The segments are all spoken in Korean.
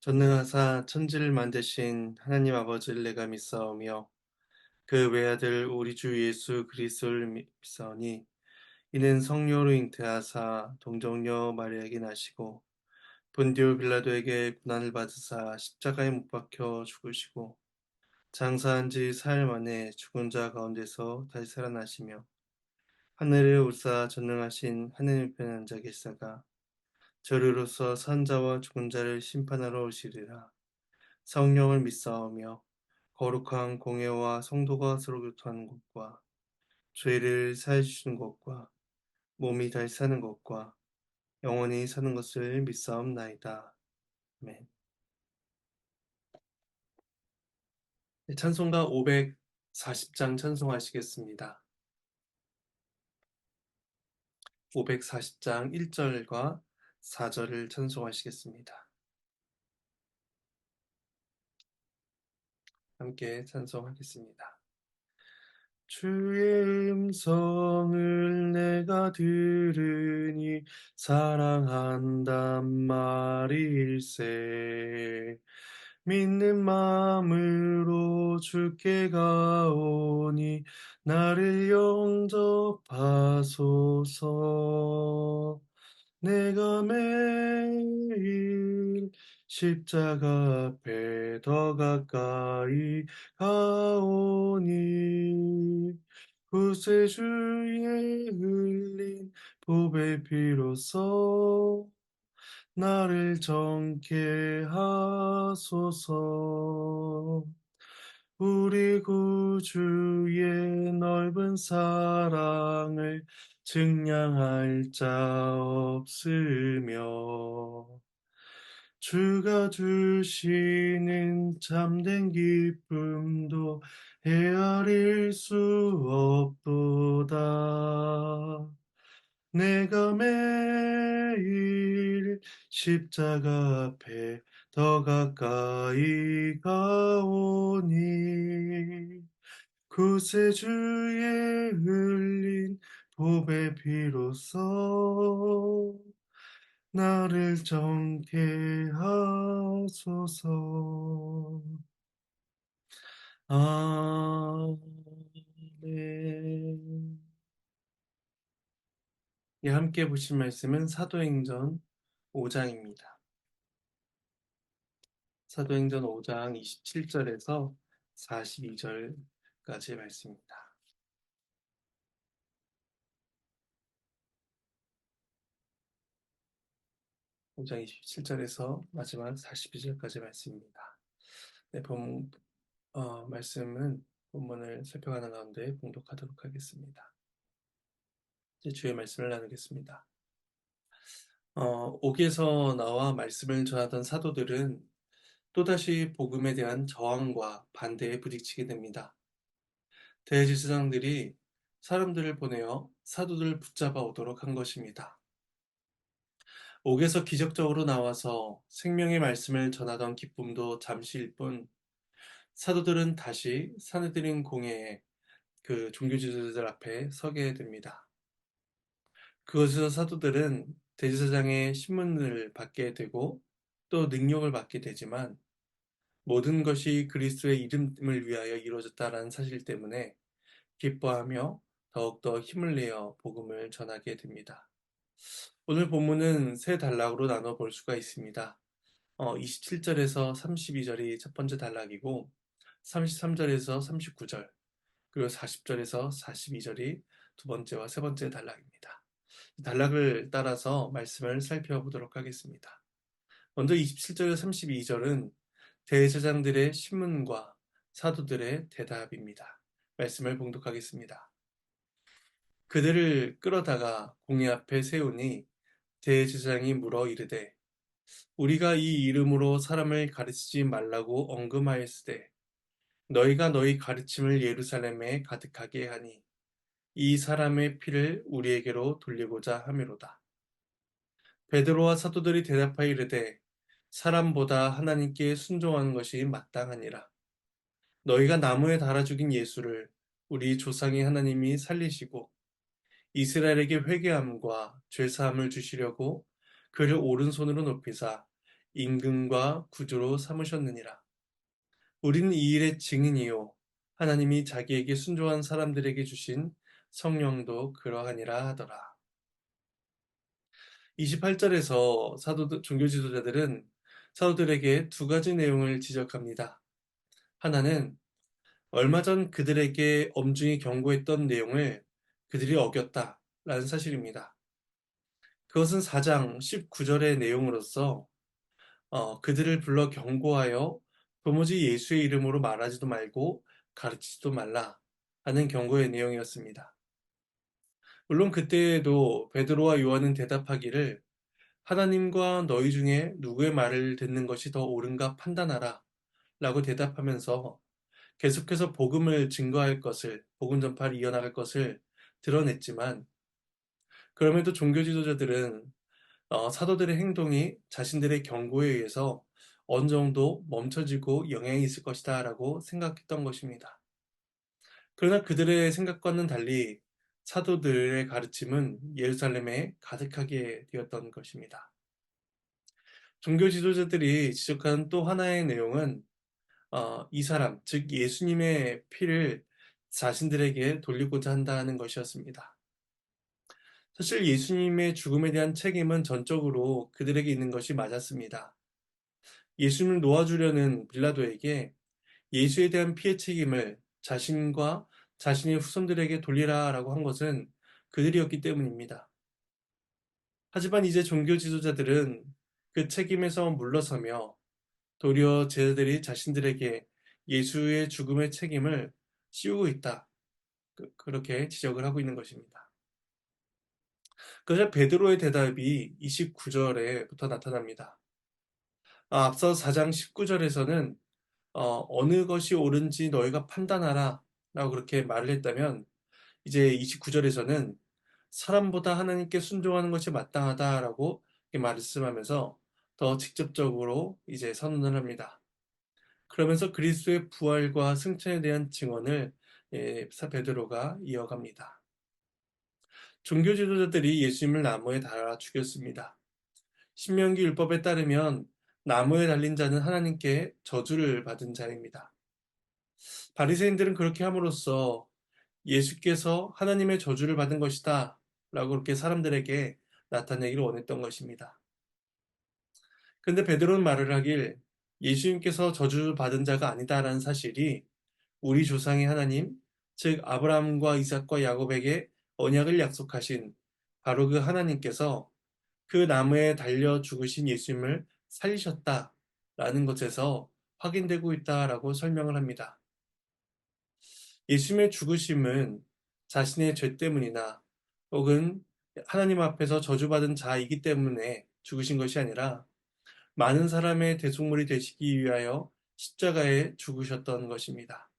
전능하사 천지를 만드신 하나님 아버지를 내가 믿사오며 그 외아들 우리 주 예수 그리스도를 믿사오니 이는 성령으로 잉태하사 동정녀 마리아에게 나시고 본디오 빌라도에게 고난을 받으사 십자가에 못 박혀 죽으시고 장사한 지 사흘 만에 죽은 자 가운데서 다시 살아나시며 하늘에 오르사 전능하신 하느님 편에 앉아 계시다가 저리로서 산 자와 죽은 자를 심판하러 오시리라. 성령을 믿사오며 거룩한 공예와 성도가 서로 교통하는 것과 죄를 사해 주시는 것과 몸이 다시 사는 것과 영원히 사는 것을 믿사옵나이다. 아멘. 네, 찬송가 540장 찬송하시겠습니다. 540장 1절과 4절을 찬송하시겠습니다. 함께 찬송하겠습니다. 주의 음성을 내가 들으니 사랑한단 말일세. 믿는 마음으로 주께 가오니 나를 영접하소서. 내가 매일 십자가 앞에 더 가까이 가오니 구세주의 흘린 보배 피로써 나를 정케 하소서. 우리 구주의 넓은 사랑을 증량할 자 없으며 주가 주시는 참된 기쁨도 헤아릴 수 없도다. 내가 매일 십자가 앞에 더 가까이 가오니 구세주의 흘린 보배 피로써 나를 정케 하소서. 아멘. 예, 함께 보실 말씀은 사도행전 5장입니다. 사도행전 5장 27절에서 42절까지의 말씀입니다. 5장 27절에서 마지막 42절까지의 말씀입니다. 네, 말씀은 본문을 살펴가는 가운데 봉독하도록 하겠습니다. 이제 주의 말씀을 나누겠습니다. 옥에서 나와 말씀을 전하던 사도들은 또다시 복음에 대한 저항과 반대에 부딪히게 됩니다. 대제사장들이 사람들을 보내어 사도들을 붙잡아 오도록 한 것입니다. 옥에서 기적적으로 나와서 생명의 말씀을 전하던 기쁨도 잠시일 뿐 사도들은 다시 사내들인 공회에 그 종교 지도자들 앞에 서게 됩니다. 그것에서 사도들은 대제사장의 신문을 받게 되고 또 능력을 받게 되지만 모든 것이 그리스도의 이름을 위하여 이루어졌다라는 사실 때문에 기뻐하며 더욱더 힘을 내어 복음을 전하게 됩니다. 오늘 본문은 세 단락으로 나눠 볼 수가 있습니다. 27절에서 32절이 첫 번째 단락이고 33절에서 39절 그리고 40절에서 42절이 두 번째와 세 번째 단락입니다. 단락을 따라서 말씀을 살펴보도록 하겠습니다. 먼저 27절에서 32절은 대제사장들의 신문과 사도들의 대답입니다. 말씀을 봉독하겠습니다. 그들을 끌어다가 공회 앞에 세우니 대제사장이 물어 이르되 우리가 이 이름으로 사람을 가르치지 말라고 언금하였으되 너희가 너희 가르침을 예루살렘에 가득하게 하니 이 사람의 피를 우리에게로 돌리고자 함이로다. 베드로와 사도들이 대답하여 이르되 사람보다 하나님께 순종하는 것이 마땅하니라. 너희가 나무에 달아 죽인 예수를 우리 조상의 하나님이 살리시고 이스라엘에게 회개함과 죄사함을 주시려고 그를 오른손으로 높이사 임금과 구주로 삼으셨느니라. 우리는 이 일의 증인이요 하나님이 자기에게 순종한 사람들에게 주신 성령도 그러하니라 하더라. 28절에서 종교 지도자들은 사도들에게 두 가지 내용을 지적합니다. 하나는 얼마 전 그들에게 엄중히 경고했던 내용을 그들이 어겼다라는 사실입니다. 그것은 4장 19절의 내용으로서 그들을 불러 경고하여 도무지 예수의 이름으로 말하지도 말고 가르치지도 말라 하는 경고의 내용이었습니다. 물론 그때에도 베드로와 요한은 대답하기를 하나님과 너희 중에 누구의 말을 듣는 것이 더 옳은가 판단하라 라고 대답하면서 계속해서 복음을 증거할 것을, 복음 전파를 이어나갈 것을 드러냈지만 그럼에도 종교 지도자들은 사도들의 행동이 자신들의 경고에 의해서 어느 정도 멈춰지고 영향이 있을 것이다 라고 생각했던 것입니다. 그러나 그들의 생각과는 달리 사도들의 가르침은 예루살렘에 가득하게 되었던 것입니다. 종교 지도자들이 지적한 또 하나의 내용은 이 사람, 즉 예수님의 피를 자신들에게 돌리고자 한다는 것이었습니다. 사실 예수님의 죽음에 대한 책임은 전적으로 그들에게 있는 것이 맞았습니다. 예수님을 놓아주려는 빌라도에게 예수에 대한 피해 책임을 자신과 자신의 후손들에게 돌리라라고 한 것은 그들이었기 때문입니다. 하지만 이제 종교 지도자들은 그 책임에서 물러서며 도리어 제자들이 자신들에게 예수의 죽음의 책임을 씌우고 있다. 그렇게 지적을 하고 있는 것입니다. 그러자 베드로의 대답이 29절에부터 나타납니다. 앞서 4장 19절에서는 어느 것이 옳은지 너희가 판단하라 라고 그렇게 말을 했다면 이제 29절에서는 사람보다 하나님께 순종하는 것이 마땅하다라고 말씀하면서 더 직접적으로 이제 선언을 합니다. 그러면서 그리스도의 부활과 승천에 대한 증언을 베드로가 이어갑니다. 종교 지도자들이 예수님을 나무에 달아 죽였습니다. 신명기 율법에 따르면 나무에 달린 자는 하나님께 저주를 받은 자입니다. 바리새인들은 그렇게 함으로써 예수께서 하나님의 저주를 받은 것이다 라고 그렇게 사람들에게 나타내기를 원했던 것입니다. 그런데 베드로는 말을 하길 예수님께서 저주받은 자가 아니다라는 사실이 우리 조상의 하나님, 즉 아브라함과 이삭과 야곱에게 언약을 약속하신 바로 그 하나님께서 그 나무에 달려 죽으신 예수님을 살리셨다라는 것에서 확인되고 있다라고 설명을 합니다. 예수님의 죽으심은 자신의 죄 때문이나 혹은 하나님 앞에서 저주받은 자이기 때문에 죽으신 것이 아니라 많은 사람의 대속물이 되시기 위하여 십자가에 죽으셨던 것입니다.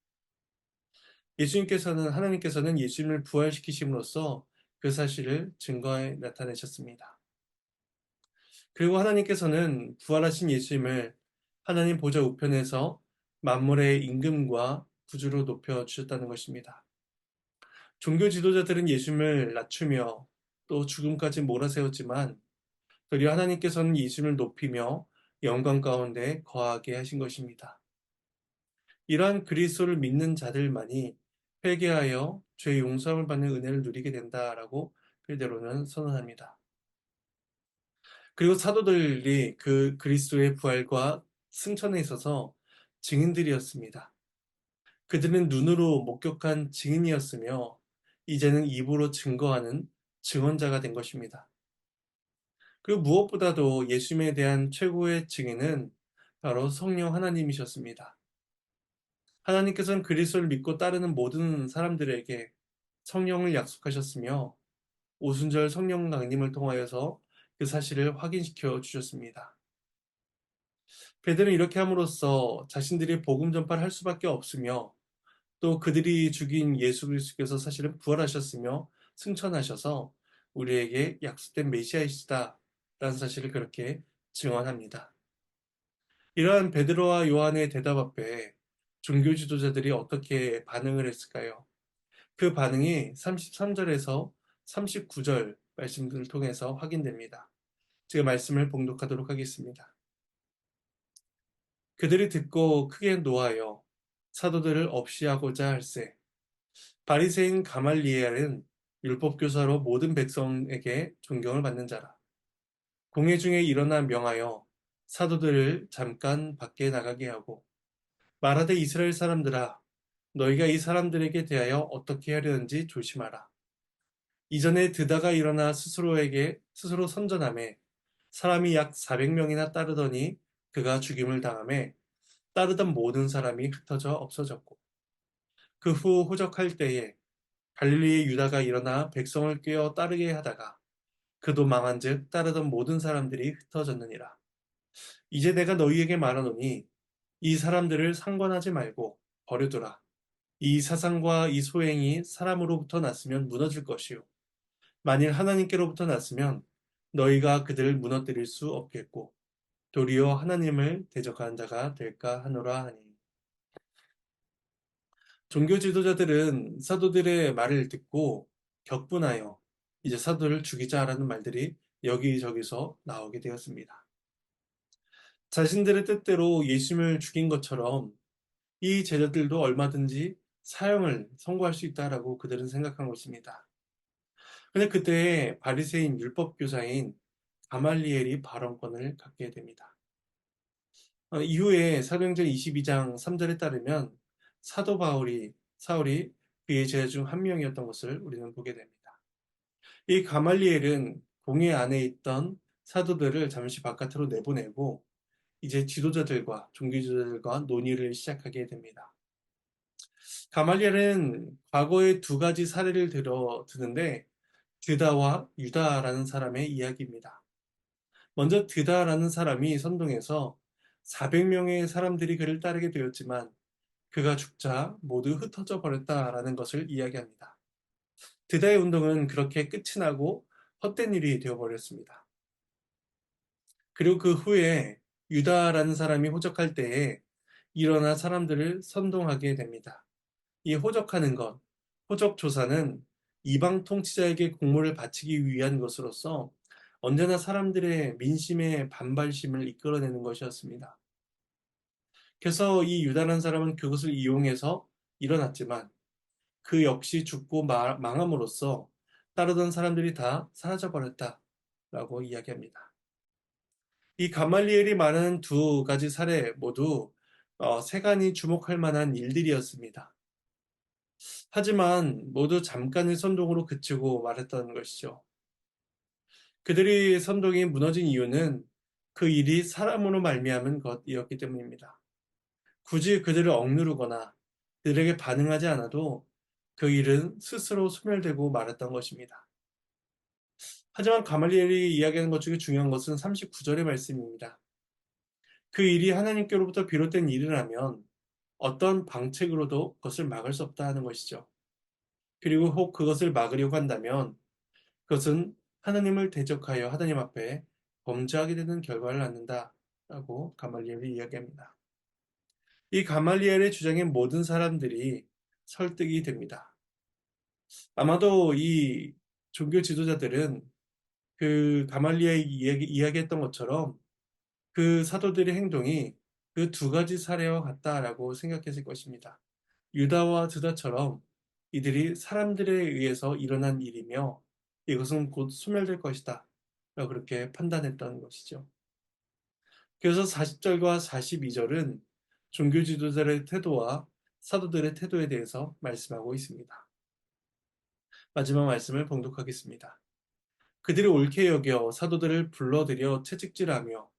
하나님께서는 예수님을 부활시키심으로써 그 사실을 증거해 나타내셨습니다. 그리고 하나님께서는 부활하신 예수님을 하나님 보좌 우편에서 만물의 임금과 구주로 높여 주셨다는 것입니다. 종교 지도자들은 예수님을 낮추며 또 죽음까지 몰아세웠지만 도리어 하나님께서는 예수님을 높이며 영광 가운데 거하게 하신 것입니다. 이러한 그리스도를 믿는 자들만이 회개하여 죄 용서함을 받는 은혜를 누리게 된다라고 베드로는 선언합니다. 그리고 사도들이 그 그리스도의 부활과 승천에 있어서 증인들이었습니다. 그들은 눈으로 목격한 증인이었으며 이제는 입으로 증거하는 증언자가 된 것입니다. 그리고 무엇보다도 예수님에 대한 최고의 증인은 바로 성령 하나님이셨습니다. 하나님께서는 그리스도를 믿고 따르는 모든 사람들에게 성령을 약속하셨으며 오순절 성령 강림을 통하여서 그 사실을 확인시켜 주셨습니다. 베드로는 이렇게 함으로써 자신들이 복음 전파를 할 수밖에 없으며 또 그들이 죽인 예수 그리스도께서 사실은 부활하셨으며 승천하셔서 우리에게 약속된 메시아이시다 라는 사실을 그렇게 증언합니다. 이러한 베드로와 요한의 대답 앞에 종교 지도자들이 어떻게 반응을 했을까요? 그 반응이 33절에서 39절 말씀들을 통해서 확인됩니다. 제가 말씀을 봉독하도록 하겠습니다. 그들이 듣고 크게 노하여 사도들을 없이하고자 할세. 바리새인 가말리엘은 율법 교사로 모든 백성에게 존경을 받는 자라. 공회 중에 일어나 명하여 사도들을 잠깐 밖에 나가게 하고 말하되 이스라엘 사람들아 너희가 이 사람들에게 대하여 어떻게 하려는지 조심하라. 이전에 드다가 일어나 스스로 선전하매 사람이 약 400명이나 따르더니 그가 죽임을 당하매 따르던 모든 사람이 흩어져 없어졌고 그 후 호적할 때에 갈릴리의 유다가 일어나 백성을 꿰어 따르게 하다가 그도 망한즉 따르던 모든 사람들이 흩어졌느니라. 이제 내가 너희에게 말하노니 이 사람들을 상관하지 말고 버려두라. 이 사상과 이 소행이 사람으로부터 났으면 무너질 것이요 만일 하나님께로부터 났으면 너희가 그들을 무너뜨릴 수 없겠고 도리어 하나님을 대적하는 자가 될까 하노라 하니. 종교 지도자들은 사도들의 말을 듣고 격분하여 이제 사도를 죽이자라는 말들이 여기저기서 나오게 되었습니다. 자신들의 뜻대로 예수님을 죽인 것처럼 이 제자들도 얼마든지 사형을 선고할 수 있다라고 그들은 생각한 것입니다. 근데 그때 바리새인 율법 교사인 가말리엘이 발언권을 갖게 됩니다. 이후에 사도행전 22장 3절에 따르면 사울이 그의 제자 중 한 명이었던 것을 우리는 보게 됩니다. 이 가말리엘은 공회 안에 있던 사도들을 잠시 바깥으로 내보내고 이제 종교 지도자들과 논의를 시작하게 됩니다. 가말리엘은 과거의 두 가지 사례를 드는데 드다와 유다라는 사람의 이야기입니다. 먼저 드다라는 사람이 선동해서 400명의 사람들이 그를 따르게 되었지만 그가 죽자 모두 흩어져 버렸다라는 것을 이야기합니다. 드다의 운동은 그렇게 끝이 나고 헛된 일이 되어버렸습니다. 그리고 그 후에 유다라는 사람이 호적할 때에 일어나 사람들을 선동하게 됩니다. 이 호적하는 것, 호적 조사는 이방 통치자에게 공물을 바치기 위한 것으로서 언제나 사람들의 민심의 반발심을 이끌어내는 것이었습니다. 그래서 이 유다라는 사람은 그것을 이용해서 일어났지만 그 역시 죽고 망함으로써 따르던 사람들이 다 사라져버렸다라고 이야기합니다. 이 가말리엘이 말하는 두 가지 사례 모두 세간이 주목할 만한 일들이었습니다. 하지만 모두 잠깐의 선동으로 그치고 말했던 것이죠. 그들의 선동이 무너진 이유는 그 일이 사람으로 말미암은 것이었기 때문입니다. 굳이 그들을 억누르거나 그들에게 반응하지 않아도 그 일은 스스로 소멸되고 말았던 것입니다. 하지만 가말리엘이 이야기하는 것 중에 중요한 것은 39절의 말씀입니다. 그 일이 하나님께로부터 비롯된 일이라면 어떤 방책으로도 그것을 막을 수 없다 하는 것이죠. 그리고 혹 그것을 막으려고 한다면 그것은 하나님을 대적하여 하나님 앞에 범죄하게 되는 결과를 낳는다라고 가말리엘이 이야기합니다. 이 가말리엘의 주장에 모든 사람들이 설득이 됩니다. 아마도 이 종교 지도자들은 그 가말리엘이 이야기했던 것처럼 그 사도들의 행동이 그 두 가지 사례와 같다라고 생각했을 것입니다. 유다와 드다처럼 이들이 사람들에 의해서 일어난 일이며 이것은 곧 소멸될 것이다. 라고 그렇게 판단했던 것이죠. 그래서 40절과 42절은 종교 지도자의 태도와 사도들의 태도에 대해서 말씀하고 있습니다. 마지막 말씀을 봉독하겠습니다. 그들이 옳게 여겨 사도들을 불러들여 채찍질하며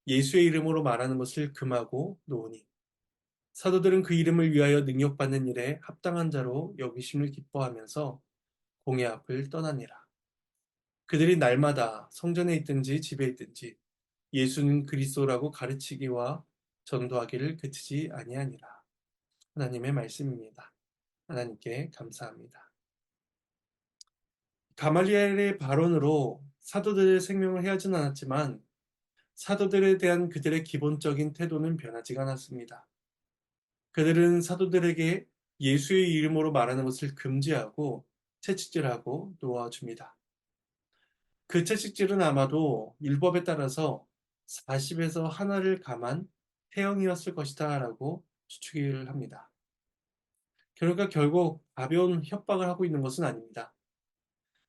예수의 이름으로 말하는 것을 금하고 놓으니 사도들은 그 이름을 위하여 능력받는 일에 합당한 자로 여기심을 기뻐하면서 공회 앞을 떠나니라. 그들이 날마다 성전에 있든지 집에 있든지 예수는 그리스도라고 가르치기와 전도하기를 그치지 아니하니라. 하나님의 말씀입니다. 하나님께 감사합니다. 가말리엘의 발언으로 사도들의 생명을 해하진 않았지만 사도들에 대한 그들의 기본적인 태도는 변하지가 않았습니다. 그들은 사도들에게 예수의 이름으로 말하는 것을 금지하고 채찍질하고 놓아줍니다. 그 채찍질은 아마도 율법에 따라서 40에서 하나를 감한 해영이었을 것이다 라고 추측을 합니다. 그러니까 결국 가벼운 협박을 하고 있는 것은 아닙니다.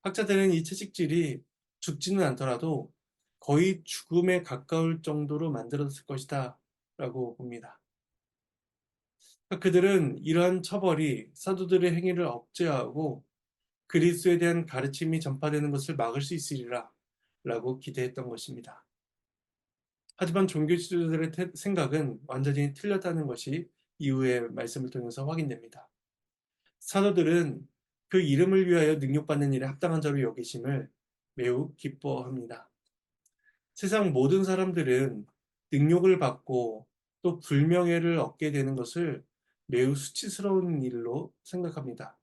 학자들은 이 채찍질이 죽지는 않더라도 거의 죽음에 가까울 정도로 만들었을 것이다 라고 봅니다. 그들은 이러한 처벌이 사도들의 행위를 억제하고 그리스도에 대한 가르침이 전파되는 것을 막을 수 있으리라 라고 기대했던 것입니다. 하지만 종교 지도자들의 생각은 완전히 틀렸다는 것이 이후의 말씀을 통해서 확인됩니다. 사도들은 그 이름을 위하여 능력받는 일에 합당한 자로 여기심을 매우 기뻐합니다. 세상 모든 사람들은 능력을 받고 또 불명예를 얻게 되는 것을 매우 수치스러운 일로 생각합니다.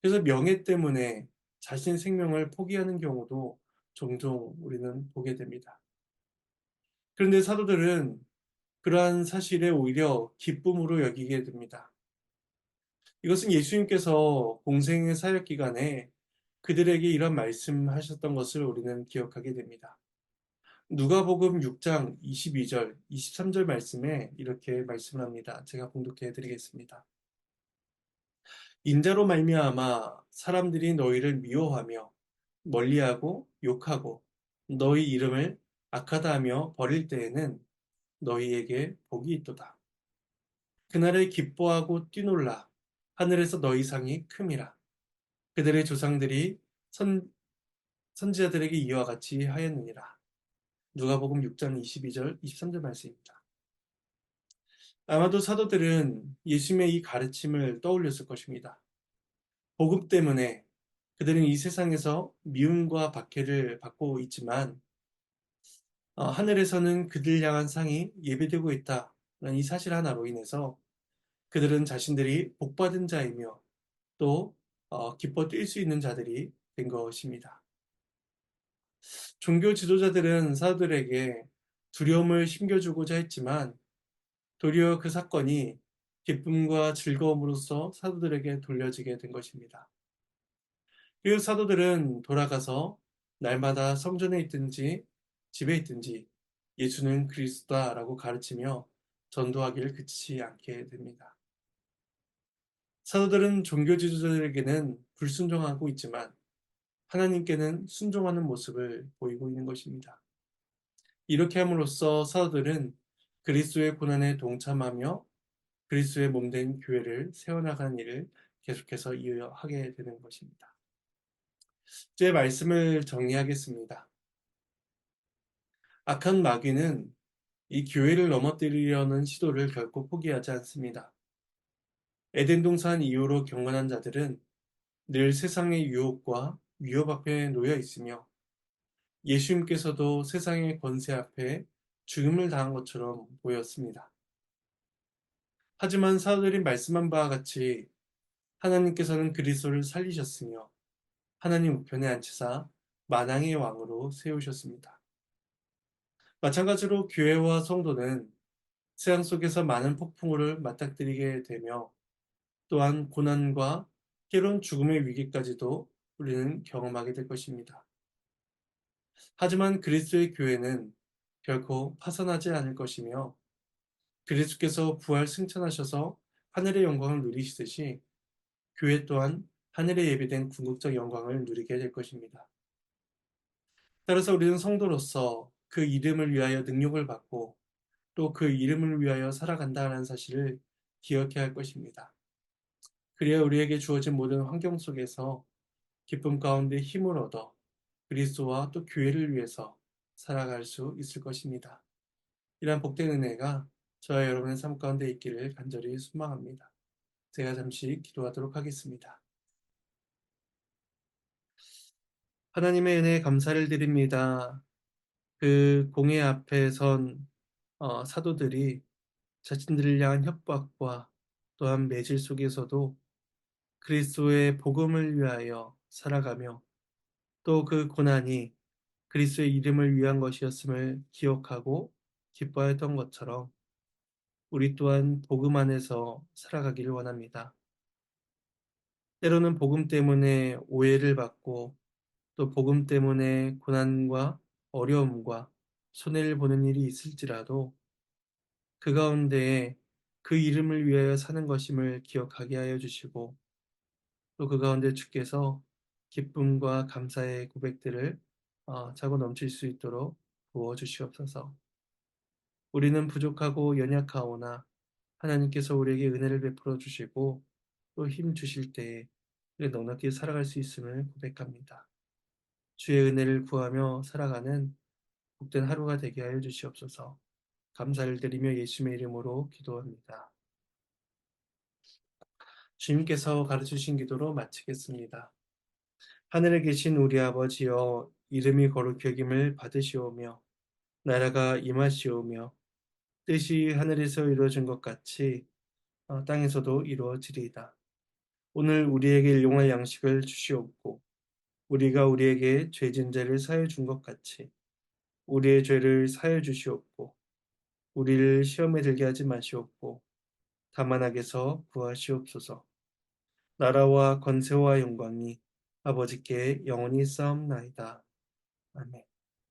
그래서 명예 때문에 자신 생명을 포기하는 경우도 종종 우리는 보게 됩니다. 그런데 사도들은 그러한 사실에 오히려 기쁨으로 여기게 됩니다. 이것은 예수님께서 공생의 사역 기간에 그들에게 이런 말씀하셨던 것을 우리는 기억하게 됩니다. 누가복음 6장 22절, 23절 말씀에 이렇게 말씀을 합니다. 제가 봉독해 드리겠습니다. 인자로 말미암아 사람들이 너희를 미워하며 멀리하고 욕하고 너희 이름을 악하다 하며 버릴 때에는 너희에게 복이 있도다. 그날에 기뻐하고 뛰놀라 하늘에서 너희 상이 큼이라. 그들의 조상들이 선지자들에게 이와 같이 하였느니라. 누가복음 6장 22절, 23절 말씀입니다. 아마도 사도들은 예수님의 이 가르침을 떠올렸을 것입니다. 복음 때문에 그들은 이 세상에서 미움과 박해를 받고 있지만 하늘에서는 그들 향한 상이 예배되고 있다는 이 사실 하나로 인해서 그들은 자신들이 복받은 자이며 또 기뻐 뛸 수 있는 자들이 된 것입니다. 종교 지도자들은 사도들에게 두려움을 심겨주고자 했지만 도리어 그 사건이 기쁨과 즐거움으로써 사도들에게 돌려지게 된 것입니다. 그리고 사도들은 돌아가서 날마다 성전에 있든지 집에 있든지 예수는 그리스도다라고 가르치며 전도하기를 그치지 않게 됩니다. 사도들은 종교 지도자들에게는 불순종하고 있지만 하나님께는 순종하는 모습을 보이고 있는 것입니다. 이렇게 함으로써 사도들은 그리스도의 고난에 동참하며 그리스도의 몸된 교회를 세워나가는 일을 계속해서 이어하게 되는 것입니다. 제 말씀을 정리하겠습니다. 악한 마귀는 이 교회를 넘어뜨리려는 시도를 결코 포기하지 않습니다. 에덴 동산 이후로 경건한 자들은 늘 세상의 유혹과 위협 앞에 놓여 있으며 예수님께서도 세상의 권세 앞에 죽음을 당한 것처럼 보였습니다. 하지만 사도들이 말씀한 바와 같이 하나님께서는 그리스도를 살리셨으며 하나님 우편에 앉히사 만왕의 왕으로 세우셨습니다. 마찬가지로 교회와 성도는 세상 속에서 많은 폭풍우를 맞닥뜨리게 되며 또한 고난과 때론 죽음의 위기까지도 우리는 경험하게 될 것입니다. 하지만 그리스도의 교회는 결코 파산하지 않을 것이며 그리스도께서 부활 승천하셔서 하늘의 영광을 누리시듯이 교회 또한 하늘에 예비된 궁극적 영광을 누리게 될 것입니다. 따라서 우리는 성도로서 그 이름을 위하여 능력을 받고 또 그 이름을 위하여 살아간다는 사실을 기억해야 할 것입니다. 그래야 우리에게 주어진 모든 환경 속에서 기쁨 가운데 힘을 얻어 그리스도와 또 교회를 위해서 살아갈 수 있을 것입니다. 이러한 복된 은혜가 저와 여러분의 삶 가운데 있기를 간절히 소망합니다. 제가 잠시 기도하도록 하겠습니다. 하나님의 은혜에 감사를 드립니다. 그 공회 앞에 선 사도들이 자신들을 향한 협박과 또한 매질 속에서도 그리스도의 복음을 위하여 살아가며 또 그 고난이 그리스도의 이름을 위한 것이었음을 기억하고 기뻐했던 것처럼 우리 또한 복음 안에서 살아가기를 원합니다. 때로는 복음 때문에 오해를 받고 또 복음 때문에 고난과 어려움과 손해를 보는 일이 있을지라도 그 가운데에 그 이름을 위하여 사는 것임을 기억하게 하여 주시고 또 그 가운데 주께서 기쁨과 감사의 고백들을 차고 넘칠 수 있도록 부어 주시옵소서. 우리는 부족하고 연약하오나 하나님께서 우리에게 은혜를 베풀어 주시고 또 힘 주실 때에 우리가 넉넉히 살아갈 수 있음을 고백합니다. 주의 은혜를 구하며 살아가는 복된 하루가 되게 하여 주시옵소서. 감사를 드리며 예수님의 이름으로 기도합니다. 주님께서 가르치신 기도로 마치겠습니다. 하늘에 계신 우리 아버지여, 이름이 거룩히 여김을 받으시오며 나라가 임하시오며 뜻이 하늘에서 이루어진 것 같이 땅에서도 이루어지리이다. 오늘 우리에게 일용할 양식을 주시옵고 우리가 우리에게 죄진 자를 사해 준 것 같이 우리의 죄를 사해 주시옵고 우리를 시험에 들게 하지 마시옵고 다만 악에서 구하시옵소서. 나라와 권세와 영광이 아버지께 영원히 싸움나이다. 아멘.